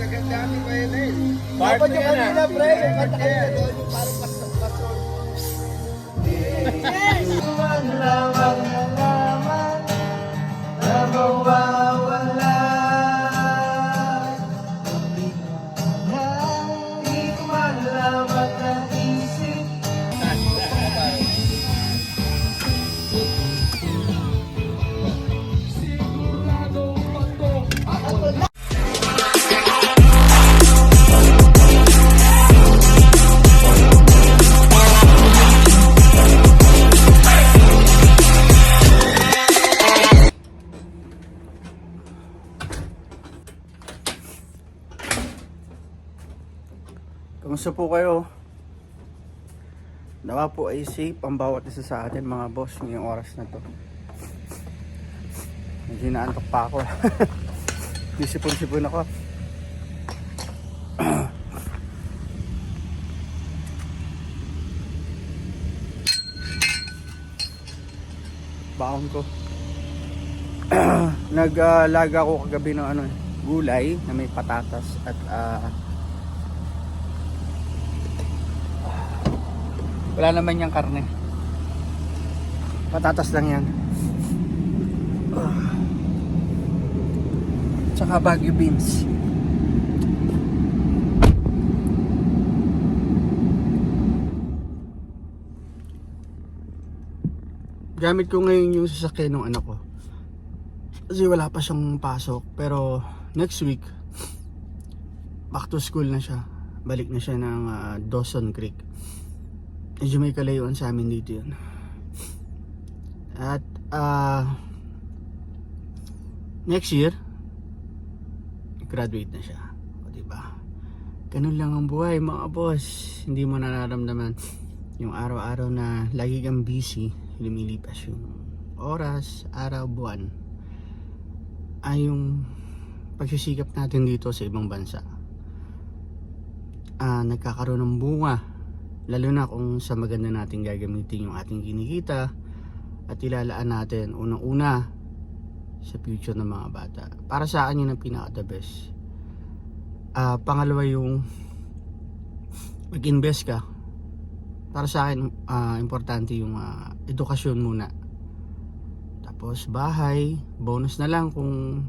Nagandami pa yun eh. Dapat yung kanina, pre. Yung kanta kanina Yes. doon, yung parang pasok. Ang lamang nalaman na mawawala. Hindi ko malaman ang isip. Kamusta po kayo? Nawa po ay safe ang bawat isa sa atin mga boss ngayong oras na to. Medyo naantok pa ako. Disipon-sipon ako. Baon ko. Naglaga ako kagabi ng gulay na may patatas at wala naman yung karne. Patatas lang yan. Tsaka Baguio beans. Gamit ko ngayon yung sasakyan ng anak ko. Kasi wala pa siyang pasok. Pero next week, back to school na siya. Balik na siya ng Dawson Creek. Medyo may kalayuan sa amin dito yun. At next year graduate na siya. O diba? Ganun lang ang buhay mga boss. Hindi mo nararamdaman yung araw-araw na lagi kang busy. Lumilipas yung oras, araw, buwan. Ay yung pagsisikap natin dito sa ibang bansa. Nagkakaroon ng bunga. Lalo na kung sa maganda natin gagamitin yung ating kinikita at ilalaan natin unang-una sa future ng mga bata. Para sa akin yun ang pinaka-the best. Pangalawa yung mag-invest ka. Para sa akin importante yung edukasyon muna. Tapos bahay, bonus na lang kung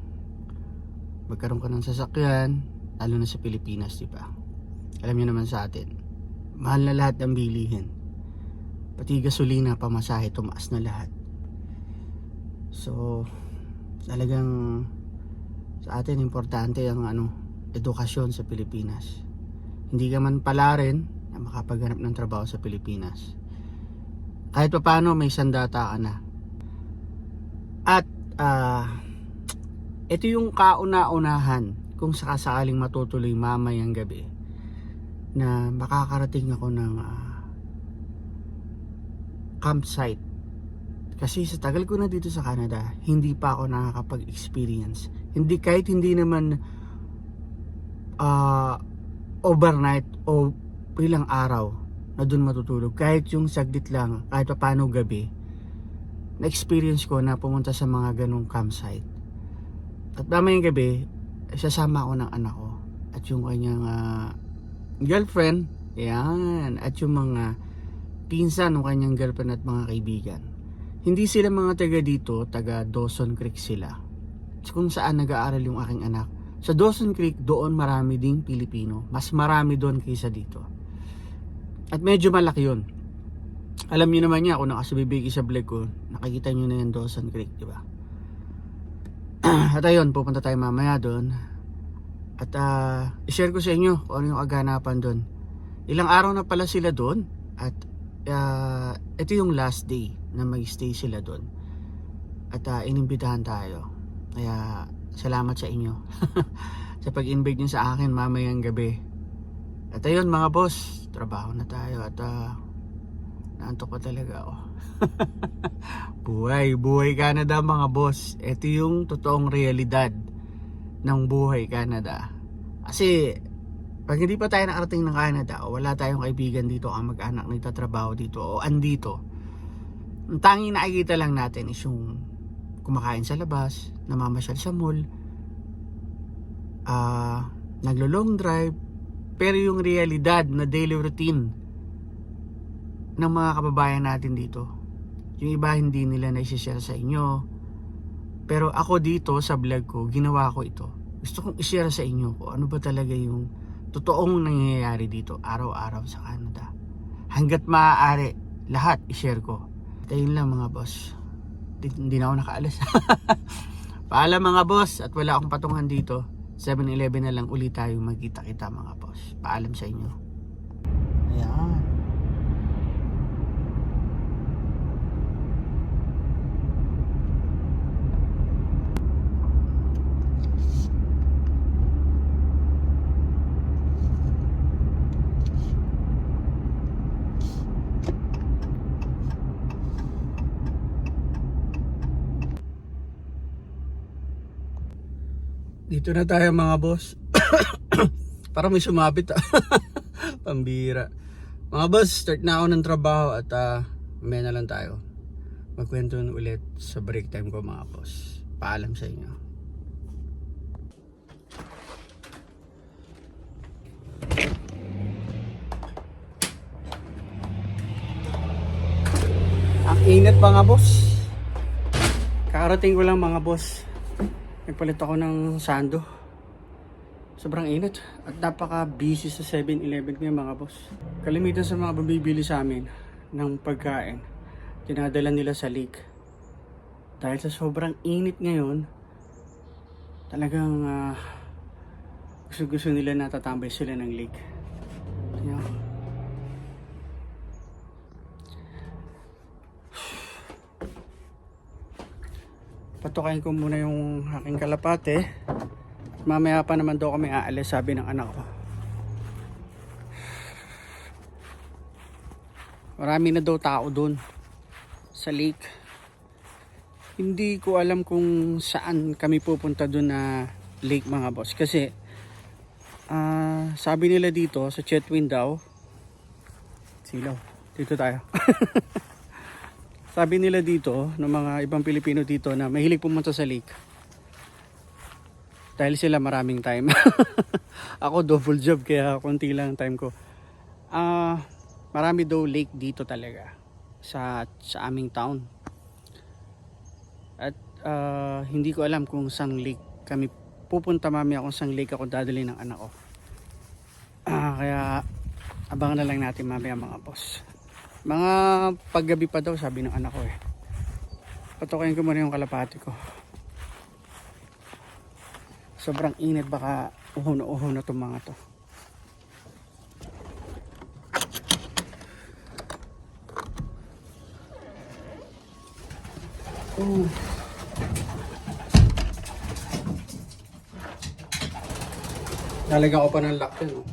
magkaroon ka ng sasakyan, lalo na sa Pilipinas, diba? Alam niyo naman sa atin, mahal na lahat ng bilihin. Pati gasolina, pamasahe, tumaas na lahat. So, talagang sa atin importante ang edukasyon sa Pilipinas. Hindi ka man pala rin na makapaghanap ng trabaho sa Pilipinas. Kahit pa paano may sandata ka na. At ito yung kauna-unahan kung sakasakaling matutuloy mamayang gabi na makakarating ako ng campsite. Kasi sa tagal ko na dito sa Canada, hindi pa ako nakakapag-experience. Kahit hindi naman overnight o ilang araw na dun matutulog. Kahit yung saglit lang, kahit pa paano gabi, na-experience ko na pumunta sa mga ganong campsite. At mamayang gabi, sasama ako ng anak ko at yung kanyang girlfriend, yan, at yung mga pinsan ng kanyang girlfriend at mga kaibigan. Hindi sila mga taga dito, taga Dawson Creek sila. So, kung saan nag-aaral yung aking anak. Sa Dawson Creek, doon marami ding Pilipino. Mas marami doon kaysa dito. At medyo malaki yun. Alam niyo naman niya, kung nakasabibigay sa vlog ko, nakikita niyo na yung Dawson Creek, di ba? At ayun, pupunta tayo mamaya doon. At i-share ko sa inyo kung ano yung kaganapan doon. Ilang araw na pala sila doon. At ito yung last day na mag-stay sila doon. At inimbitahan tayo. Kaya salamat sa inyo sa pag-invite niyo sa akin mamayang gabi. At ayun mga boss, trabaho na tayo. At naantok pa talaga ako. Buhay Canada mga boss. Ito yung totoong realidad ng buhay Canada. Kasi pag hindi pa tayo nakarating ng Canada o wala tayong kaibigan dito, ang mag-anak nagtatrabaho dito o andito, ang tanging nakikita lang natin is yung kumakain sa labas, namamasyal sa mall, naglo-long drive, pero yung realidad na daily routine ng mga kababayan natin dito, yung iba hindi nila na-share sa inyo, pero ako dito sa vlog ko, ginawa ko ito. Gusto kong i-share sa inyo kung ano ba talaga yung totoong nangyayari dito araw-araw sa Canada. Hanggat maaari, lahat i-share ko. Ayun lang mga boss, hindi na ako nakaalis. Paalam mga boss, at wala akong patungan dito. 7-Eleven na lang ulit tayo magkita-kita mga boss. Paalam sa inyo. Ayan. Dito na tayo mga boss. Parang may sumabit Pambira. Mga boss, start na ako ng trabaho at may na lang tayo. Magkwento ulit sa break time ko mga boss. Paalam sa inyo. Ang init mga boss. Kakarating ko lang mga boss. Nagpalit ako ng sando. Sobrang init at napaka busy sa 7-Eleven ngayon mga boss. Kalimitan sa mga bumibili sa amin ng pagkain, dinadala nila sa lake. Dahil sa sobrang init ngayon, talagang gusto nila natatambay sila ng lake. Ayan. Patukain ko muna yung aking kalapate. Mamaya pa naman daw kami aalis, sabi ng anak ko. Marami na daw tao doon sa lake. Hindi ko alam kung saan kami pupunta doon na lake mga boss. Kasi sabi nila dito sa Chetwynd daw, silaw, dito tayo. Sabi nila dito, ng mga ibang Pilipino dito na mahilig pumunta sa lake. Dahil sila maraming time. Ako double job kaya konti lang time ko. Marami daw lake dito talaga sa aming town. At hindi ko alam kung saan lake kami pupunta mamaya, kung saan lake ako dadali ng anak ko. Kaya abangan na lang natin mamaya mga boss. Mga paggabi pa daw sabi ng anak ko eh. Patukayin ko muna yung kalapati ko. Sobrang init, baka uho na itong mga to. Lalagyan ko pa ng lock yan, oh.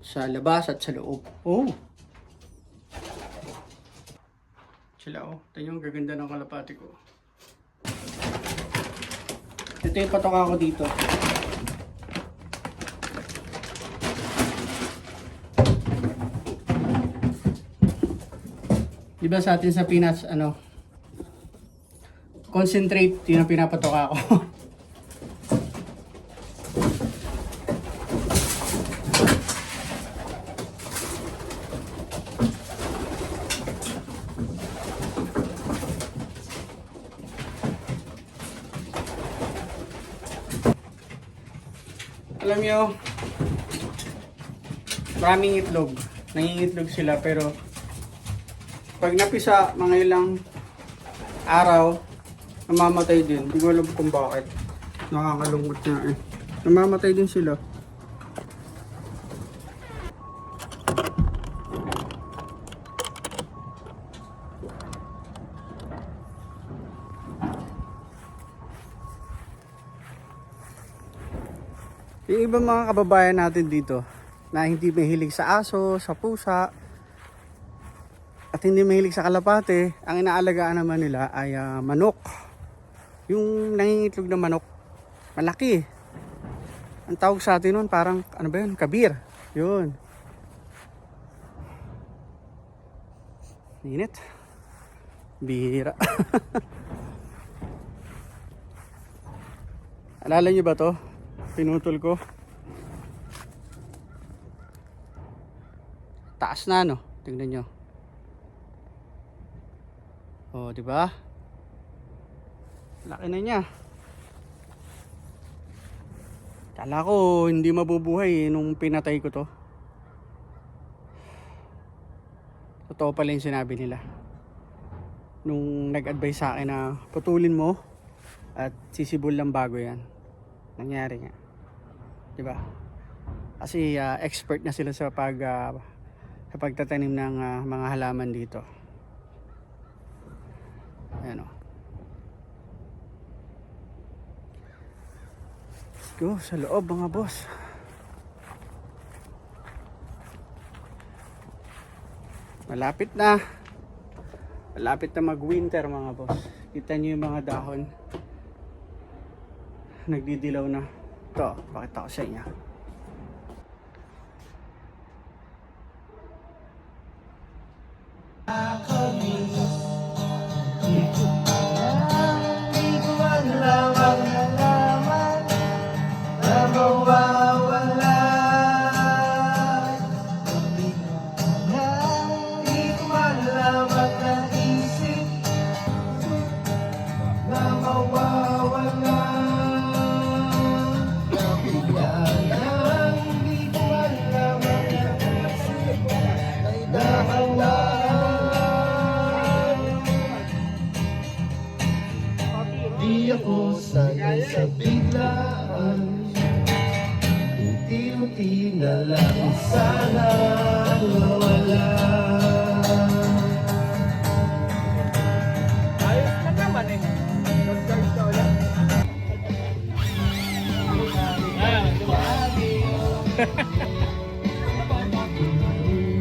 Sa labas at sa loob. Sila tayo yung gaganda ng kalapati ko. Ito yung patoka ko dito. Diba sa atin sa peanuts, concentrate, yun ang pinapatoka ko. Alam nyo, maraming itlog. Nangingitlog sila pero pag napisa mga ilang araw, namamatay din. Hindi ko alam kung bakit. Nakakalungkot na eh. Namamatay din sila. Yung ibang mga kababayan natin dito na hindi mahilig sa aso, sa pusa, at hindi mahilig sa kalapate, ang inaalagaan naman nila ay manok. Yung nangingitlog na manok, malaki. Ang tawag sa atin nun parang, ano ba yun? Kabir. Yun. Init. Bihira. Alala nyo ba to? Pinutol ko. Taas na, no? Tingnan nyo. Oh, di ba? Laki na niya. Kala ko hindi mabubuhay nung pinatay ko to. Totoo pala yung sinabi nila. Nung nag-advise sa akin na putulin mo at sisibol lang bago yan. Nangyari nga. Di ba? Kasi expert na sila sa sa pagtatanim ng mga halaman dito. Ayan o. Let's go sa loob mga boss. Malapit na. Malapit na mag-winter mga boss. Kita nyo yung mga dahon. Nagdidilaw na. Ito, pakita ko sa inyo. Di ko man lamang nalaman na mawawala. Di ko man lamang naisip na mawawala. Biglayang di ko man lamang naisip na mawawala. Di ako sanay sa biglaan, unti-unti na lang sana mawala. Ayos na naman eh. Nag-charge ka ulit.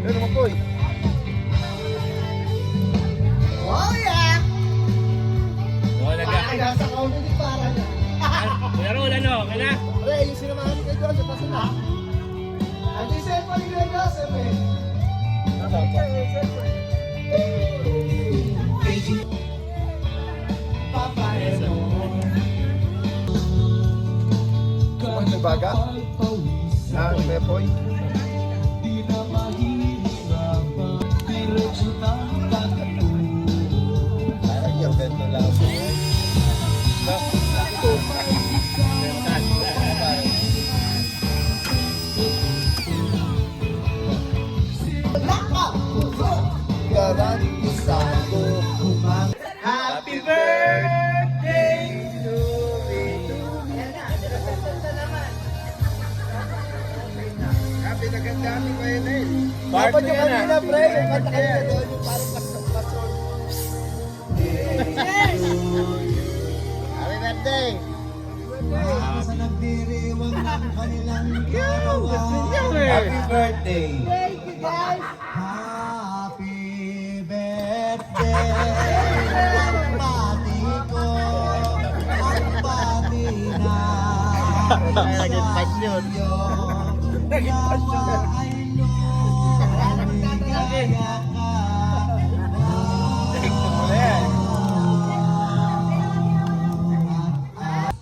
Ano mo po eh? Oh yeah! Wala ka. Ay, nasa counter di para na. Laro, ano? Okay na? Wala, yung sinamahan kay Joseph kasi na. Ang isip pa ni Kuya Joseph eh. Kumain na baga? Mepoy? Parang yung ganito lang. Garantisado kumang Happy birthday to me. Happy na ganda ni Kuya Nel. Dapat yung kanina, pre. Yung kanta kanina doon, yung parang pasyon. Happy birthday. sa nagdiriwang ng kanilang karawan. Happy birthday. Happy birthday. Ang pati ko, ang pati na. Naging pasyon. Naging pasyon.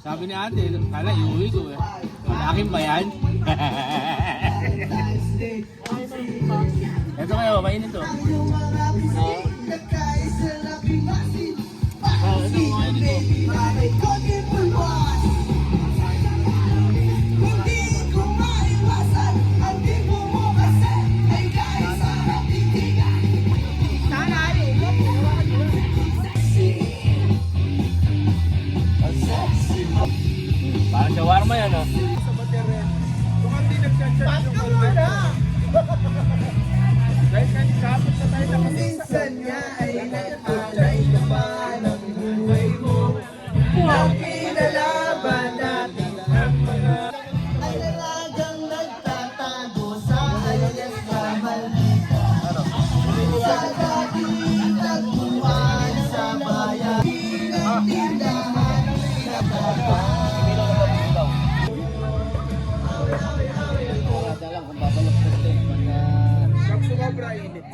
Sabi ni ate, kala iuwi ko eh. Malaking ba yan? Ito kayo, mainit to. Parang shawarma yan oh. Kung hindi nag-charge yung kulay. Dahil kapit sa tayo na kasi. Minsan niya ay nag-alay naman ang buhay mo. Ang kinalaban natin ang mga ay lalagang nagtatago sa alias na maldita. Sa dating tagpuan sa bayan, tindahan ng pinagkakaroon. Pag sumobra, init.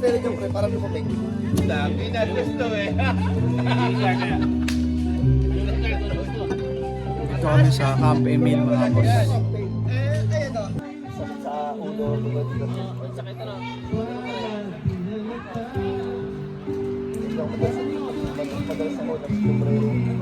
style niyo, pre, para lumamig. Dami na gusto eh. Dito kami sa Camp Emil mga boss. Ayun o. Sakit sa ulo. Sakit na. Madalas ako ng